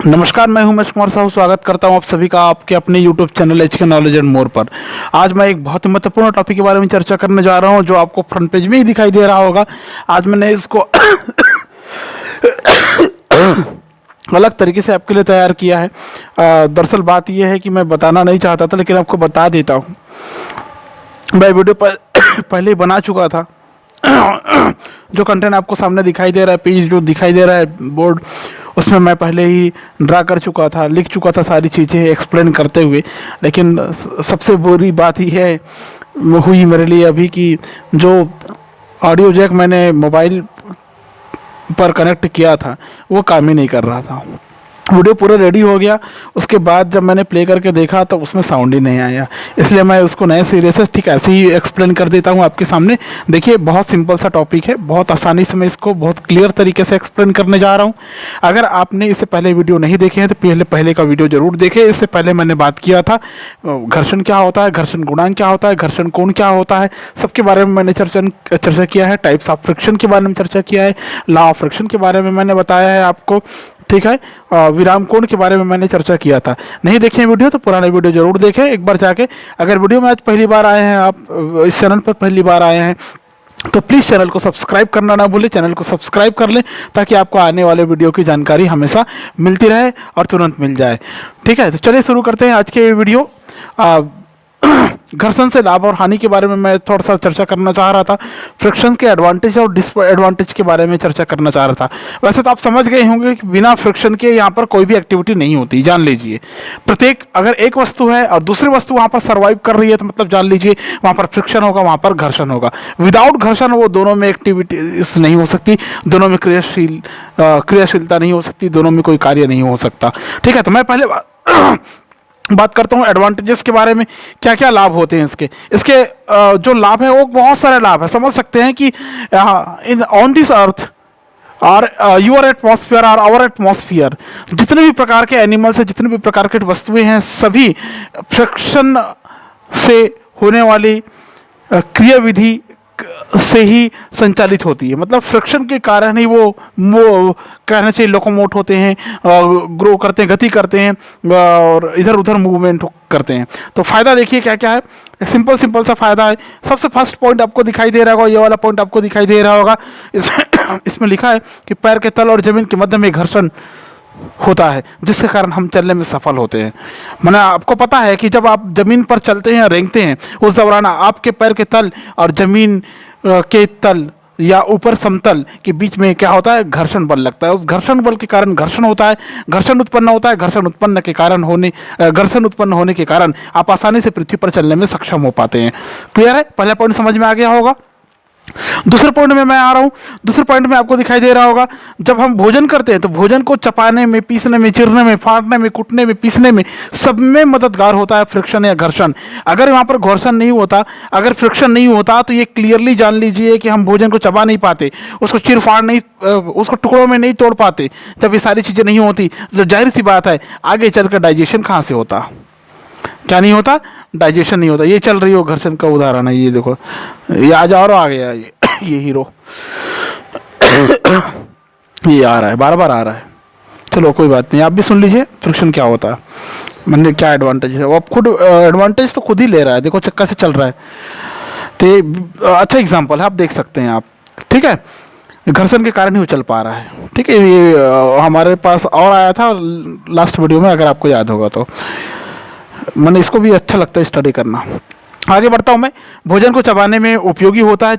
नमस्कार, मैं हूं उमेश कुमार साहू। स्वागत करता हूं आप सभी का आपके अपने YouTube channel HK knowledge and more पर। आज मैं एक बहुत ही महत्वपूर्ण टॉपिक के बारे में चर्चा करने जा रहा हूं जो आपको फ्रंट पेज में ही दिखाई दे रहा होगा। आज मैंने इसको अलग तरीके से आपके लिए तैयार किया है। दरअसल बात यह है कि मैं बताना नहीं चाहता था, लेकिन आपको बता देता हूँ। मैं वीडियो पहले ही बना चुका था। जो कंटेंट आपको सामने दिखाई दे रहा है, पेज जो दिखाई दे रहा है बोर्ड, उसमें मैं पहले ही ड्रा कर चुका था, लिख चुका था सारी चीज़ें एक्सप्लेन करते हुए। लेकिन सबसे बुरी बात ही है हुई मेरे लिए अभी कि जो ऑडियो जैक मैंने मोबाइल पर कनेक्ट किया था वो काम ही नहीं कर रहा था। वीडियो पूरा रेडी हो गया, उसके बाद जब मैंने प्ले करके देखा तो उसमें साउंड ही नहीं आया। इसलिए मैं उसको नए सिरे से ठीक ऐसे ही एक्सप्लेन कर देता हूँ आपके सामने। देखिए, बहुत सिंपल सा टॉपिक है, बहुत आसानी से मैं इसको बहुत क्लियर तरीके से एक्सप्लेन करने जा रहा हूँ। अगर आपने इससे पहले वीडियो नहीं देखे हैं तो पहले का वीडियो जरूर देखें। इससे पहले मैंने बात किया था घर्षण क्या होता है, घर्षण गुणांक क्या होता है, घर्षण कोण क्या होता है, सबके बारे में मैंने चर्चा किया है। टाइप्स ऑफ फ्रिक्शन के बारे में चर्चा किया है। लॉ ऑफ फ्रिक्शन के बारे में मैंने बताया है आपको, ठीक है। विराम कोण के बारे में मैंने चर्चा किया था। नहीं देखें वीडियो तो पुराने वीडियो जरूर देखें एक बार जाके। अगर वीडियो में आज पहली बार आए हैं, आप इस चैनल पर पहली बार आए हैं, तो प्लीज़ चैनल को सब्सक्राइब करना ना भूलें। चैनल को सब्सक्राइब कर लें ताकि आपको आने वाले वीडियो की जानकारी हमेशा मिलती रहे और तुरंत मिल जाए, ठीक है। तो चलिए शुरू करते हैं आज के वीडियो। घर्षण से लाभ और हानि के बारे में मैं थोड़ा सा चर्चा करना चाह रहा था। फ्रिक्शन के एडवांटेज और डिसएडवांटेज के बारे में चर्चा करना चाह रहा था। वैसे तो आप समझ गए होंगे कि बिना फ्रिक्शन के यहाँ पर कोई भी एक्टिविटी नहीं होती, जान लीजिए। अगर एक वस्तु है और दूसरी वस्तु वहाँ पर सर्वाइव कर रही है तो मतलब जान लीजिए वहाँ पर फ्रिक्शन होगा, वहाँ पर घर्षण होगा। विदाउट घर्षण वो दोनों में एक्टिविटी नहीं हो सकती, दोनों में क्रियाशीलता नहीं हो सकती, दोनों में कोई कार्य नहीं हो सकता, ठीक है। तो मैं पहले बात करता हूँ एडवांटेजेस के बारे में, क्या क्या लाभ होते हैं इसके जो लाभ है वो बहुत सारे लाभ है। समझ सकते हैं कि इन ऑन दिस अर्थ और यूर एटमॉस्फेयर और आवर एटमॉस्फेयर, जितने भी प्रकार के एनिमल्स हैं, जितने भी प्रकार की वस्तुएं हैं, सभी फ्रिक्शन से होने वाली क्रियाविधि से ही संचालित होती है। मतलब फ्रिक्शन के कारण ही वो कहना चाहिए लोकोमोट होते हैं, ग्रो करते हैं, गति करते हैं और इधर उधर मूवमेंट करते हैं। तो फ़ायदा देखिए क्या क्या है। सिंपल सा फ़ायदा है। सबसे फर्स्ट पॉइंट आपको दिखाई दे रहा होगा, ये वाला पॉइंट आपको दिखाई दे रहा होगा। इसमें लिखा है कि पैर के तल और ज़मीन के मध्य में घर्षण होता है, जिसके कारण हम चलने में सफल होते हैं। माना आपको पता है कि जब आप जमीन पर चलते हैं, रेंगते हैं, उस दौरान आपके पैर के तल और जमीन के तल या ऊपर समतल के बीच में क्या होता है, घर्षण बल लगता है। उस घर्षण बल के कारण घर्षण होता है, घर्षण उत्पन्न होता है। घर्षण उत्पन्न होने के कारण आप आसानी से पृथ्वी पर चलने में सक्षम हो पाते हैं। क्लियर है? पहला पॉइंट समझ में आ गया होगा। दूसरे पॉइंट में मैं आ रहा हूँ। दूसरे पॉइंट में आपको दिखाई दे रहा होगा, जब हम भोजन करते हैं तो भोजन को चपाने में, पीसने में, चिरने में, फाड़ने में, कुटने में, पीसने में, सब में मददगार होता है फ्रिक्शन या घर्षण। अगर वहाँ पर घर्षण नहीं होता, अगर फ्रिक्शन नहीं होता, तो ये क्लियरली जान लीजिए कि हम भोजन को चबा नहीं पाते, उसको चिर फाड़ नहीं, उसको टुकड़ों में नहीं तोड़ पाते। जब ये सारी चीज़ें नहीं होती तो जाहिर सी बात है आगे चलकर डाइजेशन कहाँ से होता, क्या नहीं होता, डाइजेशन नहीं होता। ये चल रही हो घर्षण का उदाहरण है। ये देखो, ये आज और आ गया ये हीरो ये आ रहा है, बार बार आ रहा है। चलो कोई बात नहीं, आप भी सुन लीजिए फ्रिक्शन क्या होता है, मैंने क्या एडवांटेज है। वो आप खुद एडवांटेज तो खुद ही ले रहा है, देखो चक्का से चल रहा है। तो अच्छा एग्जाम्पल है, आप देख सकते हैं आप, ठीक है। घर्षण के कारण ही वो चल पा रहा है, ठीक है। ये हमारे पास और आया था लास्ट वीडियो में, अगर आपको याद होगा तो। मैंने इसको भी अच्छा लगता है स्टडी करना। आगे बढ़ता हूँ मैं। भोजन को चबाने में उपयोगी होता है,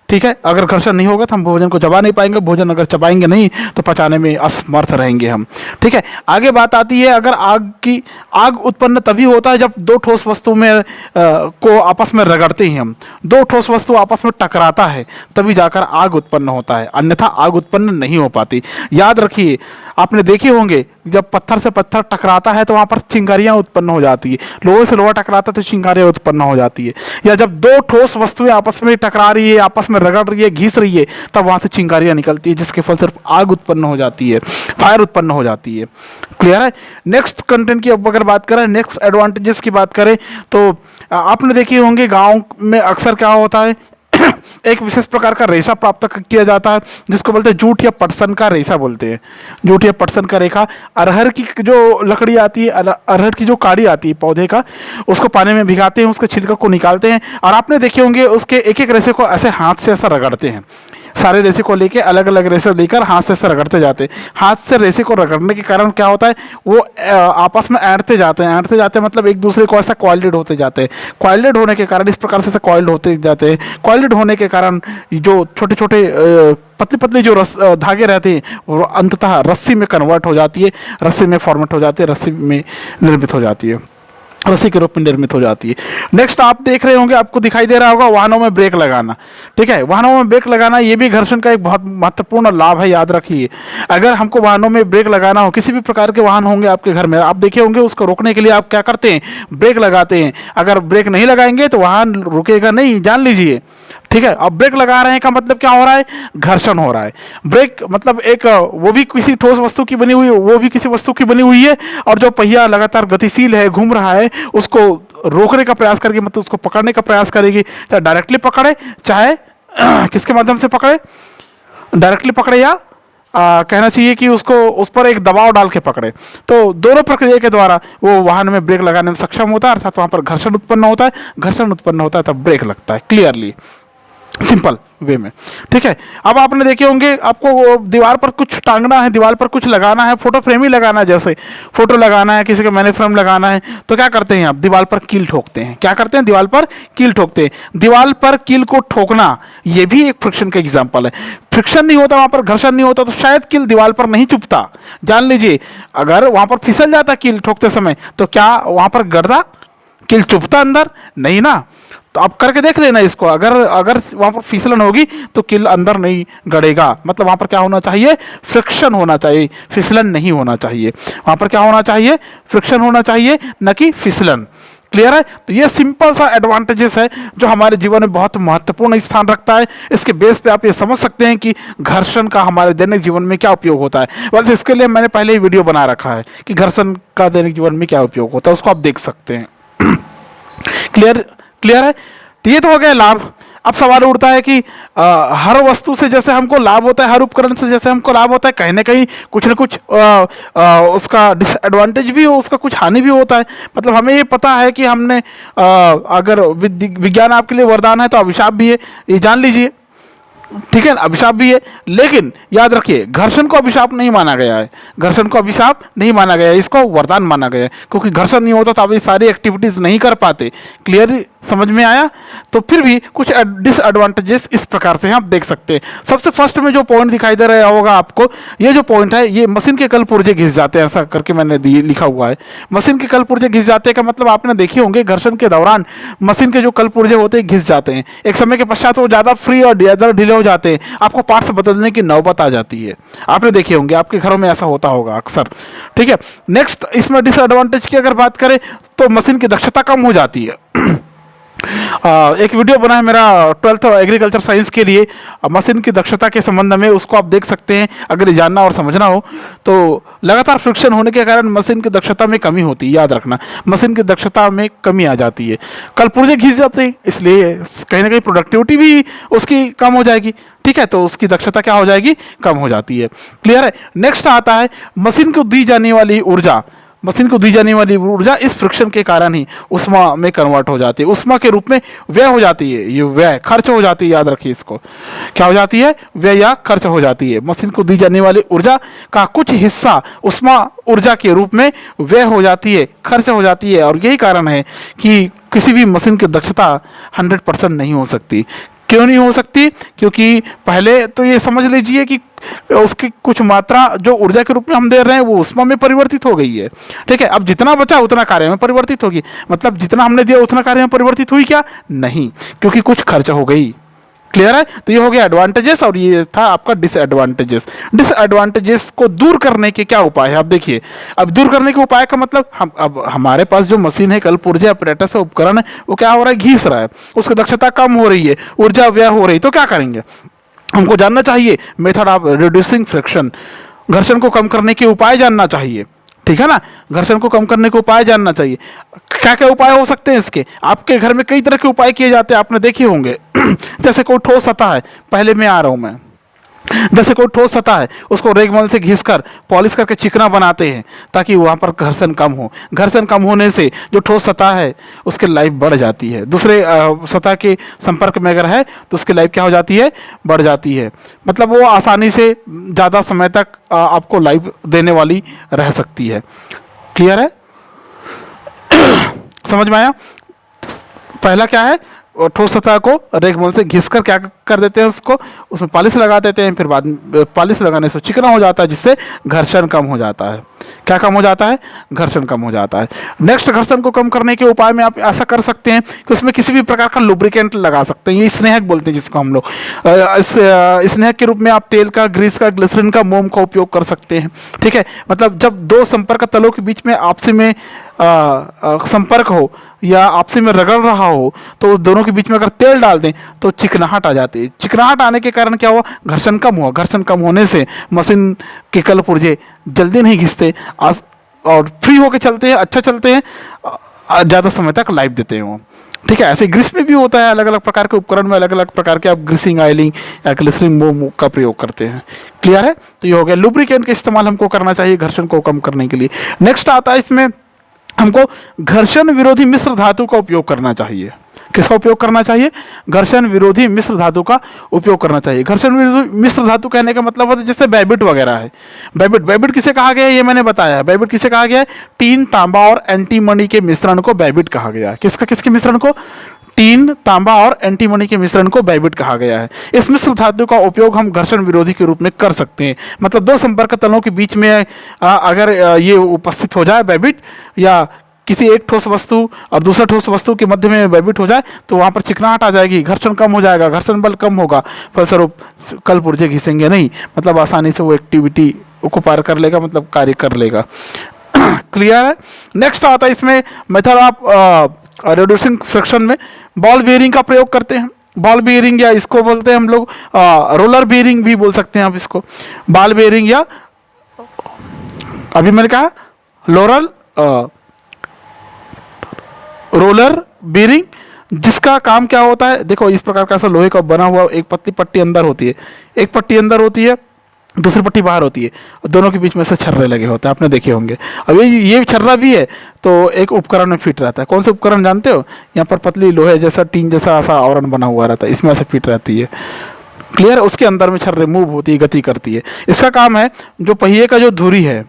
ठीक है। अगर घर्षण नहीं होगा तो हम भोजन को चबा नहीं पाएंगे, भोजन अगर चबाएंगे नहीं तो पचाने में असमर्थ रहेंगे हम, ठीक है। आगे बात आती है, अगर आग उत्पन्न तभी होता है जब दो ठोस वस्तु में को आपस में रगड़ते हैं हम, दो ठोस वस्तु आपस में टकराता है तभी जाकर आग उत्पन्न होता है, अन्यथा आग उत्पन्न नहीं हो पाती। याद रखिए, आपने देखे होंगे जब पत्थर से पत्थर टकराता है तो वहाँ पर चिंगारियाँ उत्पन्न हो जाती है, लोहे से लोहा टकराता है तो चिंगारियाँ उत्पन्न हो जाती है। या जब दो ठोस वस्तुएं आपस में टकरा रही है, आपस में रगड़ रही है, घिस रही है, तब वहाँ से चिंगारियाँ निकलती है, जिसके फल सिर्फ आग उत्पन्न हो जाती है, फायर उत्पन्न हो जाती है। क्लियर है? नेक्स्ट कंटेंट की अगर बात करें, नेक्स्ट एडवांटेजेस की बात करें तो आपने देखे होंगे गाँव में अक्सर क्या होता है एक विशेष प्रकार का रेशा प्राप्त किया जाता है जिसको बोलते हैं जूट या पटसन का रेशा बोलते हैं। जूट या पटसन का रेखा। अरहर की जो लकड़ी आती है, अरहर की जो काड़ी आती है पौधे का, उसको पानी में भिगाते हैं, उसके छिलके को निकालते हैं और आपने देखे होंगे उसके एक एक रेशे को ऐसे हाथ से ऐसा रगड़ते हैं। सारे रेशे को लेके अलग अलग रेशे लेकर हाथ से ऐसे रगड़ते जाते हैं। हाथ से रेशे को रगड़ने के कारण क्या होता है, वो आपस में ऐंठते जाते हैं मतलब एक दूसरे को ऐसा कॉइल्ड होते जाते हैं। कॉइल्ड होने के कारण इस प्रकार से कॉइल्ड होते जाते हैं। कॉइल्ड होने के कारण जो छोटे छोटे पतली पतली जो धागे रहते हैं वो अंततः रस्सी में कन्वर्ट हो जाती है, रस्सी में फॉर्मेट हो जाती है, रस्सी में निर्मित हो जाती है, रस्सी के रूप में निर्मित हो जाती है। नेक्स्ट आप देख रहे होंगे, आपको दिखाई दे रहा होगा वाहनों में ब्रेक लगाना। ठीक है, वाहनों में ब्रेक लगाना ये भी घर्षण का एक बहुत महत्वपूर्ण लाभ है, याद रखिए। अगर हमको वाहनों में ब्रेक लगाना हो, किसी भी प्रकार के वाहन होंगे आपके घर में, आप देखे होंगे उसको रोकने के लिए आप क्या करते हैं, ब्रेक लगाते हैं। अगर ब्रेक नहीं लगाएंगे तो वाहन रुकेगा नहीं, जान लीजिए। ठीक है, अब ब्रेक लगा रहे हैं का मतलब क्या हो रहा है, घर्षण हो रहा है। ब्रेक मतलब एक वो भी किसी ठोस वस्तु की बनी हुई, वो भी किसी वस्तु की बनी हुई है, और जो पहिया लगातार गतिशील है, घूम रहा है, उसको रोकने का प्रयास करेगी, मतलब उसको पकड़ने का प्रयास करेगी। चाहे डायरेक्टली पकड़े, चाहे किसके माध्यम से पकड़े, डायरेक्टली पकड़े या कहना चाहिए कि उसको उस पर एक दबाव डाल के पकड़े। तो दोनों प्रक्रिया के द्वारा वो वाहन में ब्रेक लगाने में सक्षम होता है, अर्थात वहां पर घर्षण उत्पन्न होता है। घर्षण उत्पन्न होता है तब ब्रेक लगता है, क्लियरली सिंपल वे में। ठीक है, अब आपने देखे होंगे आपको दीवार पर कुछ टांगना है, दीवार पर कुछ लगाना है, फोटो फ्रेम ही लगाना है, जैसे फोटो लगाना है, किसी का मैनी फ्रेम लगाना है, तो क्या करते हैं आप, दीवार पर कील ठोकते हैं। क्या करते हैं, दीवार पर कील ठोकते हैं। दीवार पर कील को ठोकना ये भी एक फ्रिक्शन का एग्जाम्पल है। फ्रिक्शन नहीं होता, वहां पर घर्षण नहीं होता, तो शायद कील दीवार पर नहीं चुभता। जान लीजिए, अगर वहां पर फिसल जाता कील ठोकते समय तो क्या वहां पर गड़ता, कील चुभता अंदर नहीं ना। तो आप करके देख लेना इसको, अगर वहां पर फिसलन होगी तो कील अंदर नहीं गड़ेगा, मतलब वहां पर क्या होना चाहिए, फ्रिक्शन होना चाहिए, फिसलन नहीं होना चाहिए। वहां पर क्या होना चाहिए, फ्रिक्शन होना चाहिए, न कि फिसलन। क्लियर है। तो ये सिंपल सा एडवांटेजेस है जो हमारे जीवन में बहुत महत्वपूर्ण स्थान रखता है। इसके बेस पे आप ये समझ सकते हैं कि घर्षण का हमारे दैनिक जीवन में क्या उपयोग होता है। बस इसके लिए मैंने पहले ही वीडियो बना रखा है कि घर्षण का दैनिक जीवन में क्या उपयोग होता है, उसको आप देख सकते हैं। क्लियर है। तो ये तो हो गया लाभ। अब सवाल उठता है कि हर वस्तु से जैसे हमको लाभ होता है, हर उपकरण से जैसे हमको लाभ होता है, कहीं ना कहीं कुछ ना कुछ उसका डिसएडवांटेज भी हो, उसका कुछ हानि भी होता है। मतलब हमें ये पता है कि हमने अगर विज्ञान आपके लिए वरदान है तो अभिशाप भी है, ये जान लीजिए। ठीक है, अभिशाप भी है, लेकिन याद रखिए घर्षण को अभिशाप नहीं माना गया है। घर्षण को अभिशाप नहीं माना गया है, इसको वरदान माना गया है, क्योंकि घर्षण नहीं होता तो आप ये सारी एक्टिविटीज नहीं कर पाते। क्लियर समझ में आया। तो फिर भी कुछ डिसएडवांटेजेस इस प्रकार से आप देख सकते हैं। सबसे फर्स्ट में जो पॉइंट दिखाई दे रहा होगा आपको, ये जो पॉइंट है, ये मशीन के कल पुर्जे घिस जाते हैं, ऐसा करके मैंने लिखा हुआ है। मशीन के कल पुर्जे घिस जाते हैं का मतलब आपने देखे होंगे घर्षण के दौरान मशीन के जो कल पुर्जे होते हैं घिस जाते हैं। एक समय के पश्चात वो ज़्यादा फ्री और ज़्यादा ढीले हो जाते हैं, आपको पार्ट्स बदलने की नौबत आ जाती है। आपने देखे होंगे, आपके घरों में ऐसा होता होगा अक्सर। ठीक है, नेक्स्ट इसमें डिसएडवांटेज की अगर बात करें तो मशीन की दक्षता कम हो जाती है। एक वीडियो बना है मेरा 12th एग्रीकल्चर साइंस के लिए मशीन की दक्षता के संबंध में, उसको आप देख सकते हैं अगर जानना और समझना हो तो। लगातार फ्रिक्शन होने के कारण मशीन की दक्षता में कमी होती है, याद रखना, मशीन की दक्षता में कमी आ जाती है। कल पुर्जे घिस जाते हैं, इसलिए कहीं ना कहीं प्रोडक्टिविटी भी उसकी कम हो जाएगी। ठीक है, तो उसकी दक्षता क्या हो जाएगी, कम हो जाती है। क्लियर है। नेक्स्ट आता है मशीन को दी जाने वाली ऊर्जा। मशीन को दी जाने वाली ऊर्जा इस फ्रिक्शन के कारण ही उष्मा में कन्वर्ट हो जाती है, उष्मा के रूप में व्यय हो जाती है। ये व्यय खर्च हो जाती है, याद रखिए इसको, क्या हो जाती है, व्यय या खर्च हो जाती है। मशीन को दी जाने वाली ऊर्जा का कुछ हिस्सा उष्मा ऊर्जा के रूप में व्यय हो जाती है, खर्च हो जाती है। और यही कारण है कि किसी भी मशीन की दक्षता 100% नहीं हो सकती। क्यों नहीं हो सकती, क्योंकि पहले तो ये समझ लीजिए कि उसकी कुछ मात्रा जो ऊर्जा के रूप में हम दे रहे हैं वो उष्मा में परिवर्तित हो गई है। ठीक है, अब जितना बचा उतना कार्य में परिवर्तित होगी, मतलब जितना हमने दिया उतना कार्य में परिवर्तित हुई क्या, नहीं, क्योंकि कुछ खर्च हो गई। क्लियर है। तो ये हो गया एडवांटेजेस और ये था आपका डिसएडवांटेजेस। डिसएडवांटेजेस को दूर करने के क्या उपाय है, अब देखिए। अब दूर करने के उपाय का मतलब अब हमारे पास जो मशीन है, कल पुर्जे, अपरेटस उपकरण है, वो क्या हो रहा है, घिस रहा है, उसकी दक्षता कम हो रही है, ऊर्जा व्यय हो रही है। तो क्या करेंगे, हमको जानना चाहिए मेथड ऑफ रिड्यूसिंग फ्रिक्शन, घर्षण को कम करने के उपाय जानना चाहिए। ठीक है ना, घर्षण को कम करने के उपाय जानना चाहिए। क्या क्या उपाय हो सकते हैं इसके? आपके घर में कई तरह के उपाय किए जाते हैं, आपने देखे होंगे। जैसे कोई ठोस सतह है, पहले में आ रहा हूं मैं, जैसे कोई ठोस सतह है उसको रेगमल से घिसकर पॉलिश करके चिकना बनाते हैं ताकि वहाँ पर घर्षण कम हो। घर्षण कम होने से जो ठोस सतह है उसकी लाइफ बढ़ जाती है, दूसरे सतह के संपर्क में अगर है तो उसकी लाइफ क्या हो जाती है? बढ़ जाती है। मतलब वो आसानी से ज़्यादा समय तक आपको लाइफ देने वाली रह सकती है। क्लियर है? समझ में आया? पहला क्या है? और ठोस सतह को रेगमल से घिसकर क्या कर देते हैं, उसको उसमें पॉलिश लगा देते हैं, फिर बाद में पॉलिश लगाने से चिकना हो जाता है, जिससे घर्षण कम हो जाता है। क्या कम हो जाता है? घर्षण कम हो जाता है। नेक्स्ट, घर्षण को कम करने के उपाय में आप ऐसा कर सकते हैं कि उसमें किसी भी प्रकार का लुब्रिकेंट लगा सकते हैं। ये स्नेहक बोलते हैं जिसको हम लोग। स्नेहक के रूप में आप तेल का, ग्रीस का, ग्लिसरीन का, मोम का उपयोग कर सकते हैं। ठीक है, मतलब जब दो संपर्क तलों के बीच में आपसी में संपर्क हो या आपसी में रगड़ रहा हो तो उस दोनों के बीच में अगर तेल डाल दें तो चिकनाहट आ जाती है। चिकनाहट आने के कारण क्या हुआ? घर्षण कम हुआ। घर्षण कम होने से मशीन के कल पुर्जे जल्दी नहीं घिसते और फ्री होकर चलते हैं, अच्छा चलते हैं, ज़्यादा समय तक लाइफ देते हैं वो। ठीक है, ऐसे ग्रीस में भी होता है। अलग अलग प्रकार के उपकरण में अलग अलग प्रकार के आप ग्रीसिंग, ऑयलिंग या ग्लिसरीन मोम का प्रयोग करते हैं। क्लियर है? तो ये हो गया, लुब्रिकेंट का इस्तेमाल हमको करना चाहिए घर्षण को कम करने के लिए। नेक्स्ट आता है इसमें हमको घर्षण विरोधी मिश्र धातु का उपयोग करना चाहिए। किसका उपयोग करना चाहिए? घर्षण विरोधी मिश्र धातु का उपयोग करना चाहिए। घर्षण विरोधी मिश्र धातु कहने का मतलब होता है जैसे बैबिट वगैरह है। बैबिट किसे कहा गया है ये मैंने बताया। बैबिट किसे कहा गया है? टीन, तांबा और एंटीमनी के मिश्रण को बैबिट कहा गया है। किसके मिश्रण को? टीन, तांबा और एंटीमनी के मिश्रण को बैबिट कहा गया है। इस मिश्र धातु का उपयोग हम घर्षण विरोधी के रूप में कर सकते हैं। मतलब दो संपर्क तलों के बीच में अगर ये उपस्थित हो जाए बैबिट, या किसी एक ठोस वस्तु और दूसरा ठोस वस्तु के मध्य में बैबिट हो जाए तो वहाँ पर चिकनाहट आ जाएगी, घर्षण कम हो जाएगा, घर्षण बल कम होगा, फलस्वरूप कल पुर्जे घिसेंगे नहीं, मतलब आसानी से वो एक्टिविटी को पार कर लेगा, मतलब कार्य कर लेगा। क्लियर है? नेक्स्ट आता है इसमें मेथड ऑफ रिड्यूसिंग फ्रिक्शन में बॉल बेयरिंग का प्रयोग करते हैं। बॉल बेयरिंग, या इसको बोलते हैं हम लोग रोलर बेयरिंग भी बोल सकते हैं आप इसको। बॉल बेयरिंग या अभी मैंने कहा रोलर बेयरिंग, जिसका काम क्या होता है? देखो इस प्रकार का ऐसा लोहे का बना हुआ एक पतली पट्टी अंदर होती है, एक पट्टी अंदर होती है, दूसरी पट्टी बाहर होती है, और दोनों के बीच में से छर्रे लगे होते हैं, आपने देखे होंगे। अब ये छर्रा भी है तो एक उपकरण में फिट रहता है। कौन से उपकरण जानते हो? यहाँ पर पतली लोहे जैसा, टीन जैसा ऐसा आवरण बना हुआ रहता है, इसमें ऐसे फिट रहती है। क्लियर? उसके अंदर में छर्रे मूव होती है, गति करती है। इसका काम है जो पहिए का जो धुरी है,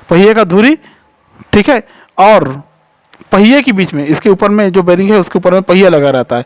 पहिए का धुरी, ठीक है, और पहिए के बीच में, इसके ऊपर में जो बेरिंग है उसके ऊपर में पहिया लगा रहता है,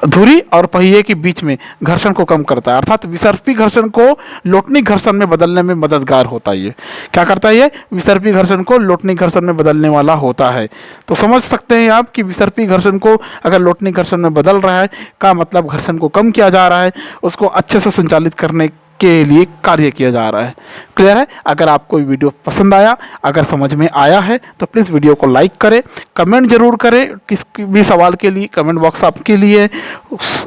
धुरी और पहिए के बीच में घर्षण को कम करता है, अर्थात विसर्पी घर्षण को लोटनिक घर्षण में बदलने में मददगार होता है। ये क्या करता है? ये विसर्पी घर्षण को लोटनिक घर्षण में बदलने वाला होता है। तो समझ सकते हैं आप कि विसर्पी घर्षण को अगर लोटनिक घर्षण में बदल रहा है का मतलब घर्षण को कम किया जा रहा है, उसको अच्छे से संचालित करने के लिए कार्य किया जा रहा है। क्लियर है? अगर आपको वीडियो पसंद आया, अगर समझ में आया है तो प्लीज़ वीडियो को लाइक करें, कमेंट जरूर करें। किसी भी सवाल के लिए कमेंट बॉक्स आपके लिए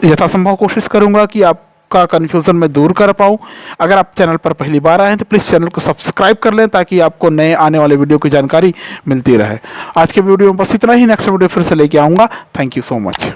यथासंभव कोशिश करूंगा कि आपका कन्फ्यूज़न मैं दूर कर पाऊँ। अगर आप चैनल पर पहली बार आए हैं तो प्लीज़ चैनल को सब्सक्राइब कर लें ताकि आपको नए आने वाले वीडियो की जानकारी मिलती रहे। आज के वीडियो में बस इतना ही। नेक्स्ट वीडियो फिर से लेके आऊँगा। Thank you so much.